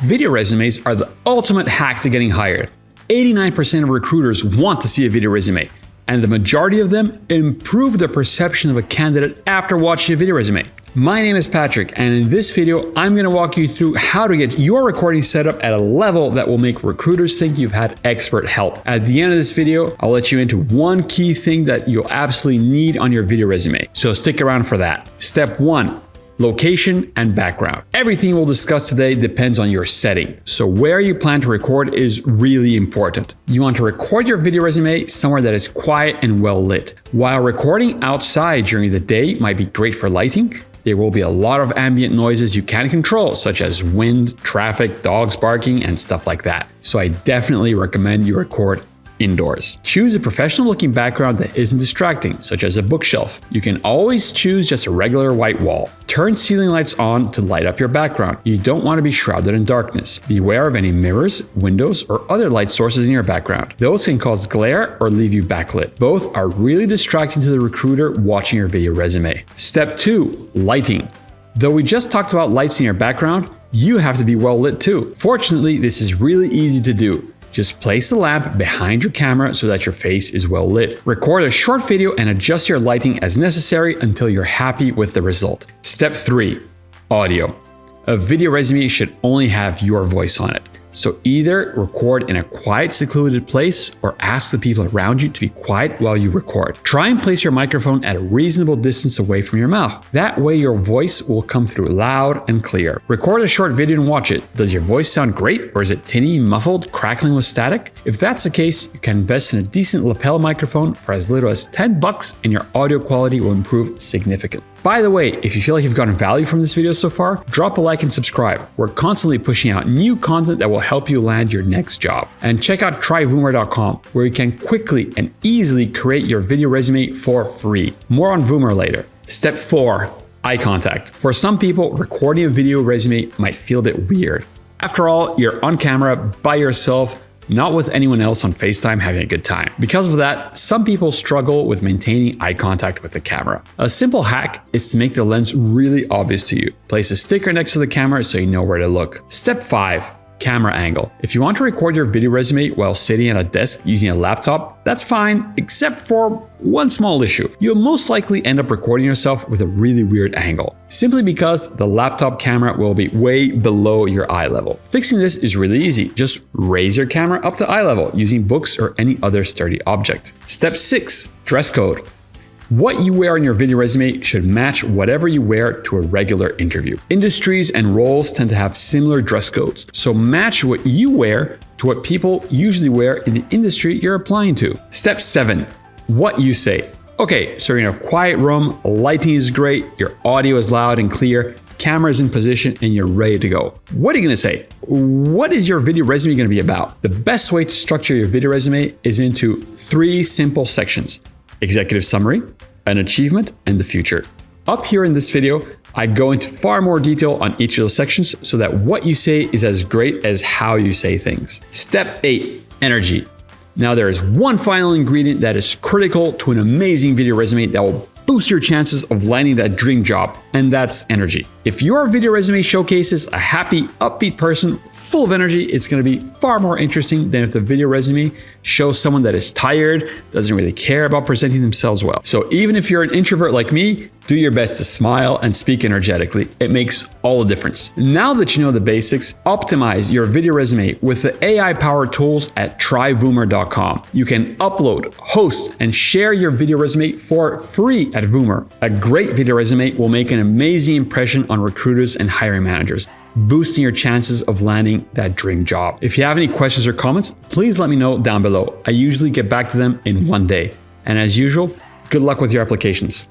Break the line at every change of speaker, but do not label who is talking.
Video resumes are the ultimate hack to getting hired. 89% of recruiters want to see a video resume, and the majority of them improve the perception of a candidate after watching a video resume. My name is Patrick, and in this video, I'm going to walk you through how to get your recording set up at a level that will make recruiters think you've had expert help. At the end of this video, I'll let you into one key thing that you'll absolutely need on your video resume. So stick around for that. Step 1. Location and background. Everything we'll discuss today depends on your setting. So where you plan to record is really important. You want to record your video resume somewhere that is quiet and well lit. While recording outside during the day might be great for lighting, there will be a lot of ambient noises you can't control, such as wind, traffic, dogs barking, and stuff like that. So I definitely recommend you record indoors. Choose a professional looking background that isn't distracting, such as a bookshelf. You can always choose just a regular white wall. Turn ceiling lights on to light up your background. You don't want to be shrouded in darkness. Beware of any mirrors, windows, or other light sources in your background. Those can cause glare or leave you backlit. Both are really distracting to the recruiter watching your video resume. Step 2. Lighting. Though we just talked about lights in your background, you have to be well lit too. Fortunately, this is really easy to do. Just place a lamp behind your camera so that your face is well lit. Record a short video and adjust your lighting as necessary until you're happy with the result. Step 3. Audio. A video resume should only have your voice on it. So either record in a quiet, secluded place or ask the people around you to be quiet while you record. Try and place your microphone at a reasonable distance away from your mouth. That way your voice will come through loud and clear. Record a short video and watch it. Does your voice sound great, or is it tinny, muffled, crackling with static? If that's the case, you can invest in a decent lapel microphone for as little as $10 and your audio quality will improve significantly. By the way, if you feel like you've gotten value from this video so far, drop a like and subscribe. We're constantly pushing out new content that will help you land your next job. And check out tryvoomer.com, where you can quickly and easily create your video resume for free. More on Voomer later. Step 4. Eye contact. For some people, recording a video resume might feel a bit weird. After all, you're on camera by yourself, not with anyone else on FaceTime having a good time. Because of that, some people struggle with maintaining eye contact with the camera. A simple hack is to make the lens really obvious to you. Place a sticker next to the camera so you know where to look. Step 5. Camera angle. If you want to record your video resume while sitting at a desk using a laptop, that's fine, except for one small issue. You'll most likely end up recording yourself with a really weird angle, simply because the laptop camera will be way below your eye level. Fixing this is really easy. Just raise your camera up to eye level using books or any other sturdy object. Step 6. Dress code. What you wear in your video resume should match whatever you wear to a regular interview. Industries and roles tend to have similar dress codes, so match what you wear to what people usually wear in the industry you're applying to. Step 7. What you say. Okay, so you're in a quiet room, lighting is great, your audio is loud and clear, camera is in position, and you're ready to go. What are you going to say? What is your video resume going to be about? The best way to structure your video resume is into 3 simple sections: executive summary, an achievement, and the future. Up here in this video, I go into far more detail on each of those sections so that what you say is as great as how you say things. Step 8. Energy. Now there is one final ingredient that is critical to an amazing video resume that will boost your chances of landing that dream job, and that's energy. If your video resume showcases a happy, upbeat person full of energy, it's going to be far more interesting than if the video resume shows someone that is tired, doesn't really care about presenting themselves well. So even if you're an introvert like me, do your best to smile and speak energetically. It makes all the difference. Now that you know the basics, optimize your video resume with the AI-powered tools at tryvoomer.com. You can upload, host, and share your video resume for free at Voomer. A great video resume will make an amazing impression on recruiters and hiring managers, boosting your chances of landing that dream job. If you have any questions or comments, please let me know down below. I usually get back to them in one day. And as usual, good luck with your applications.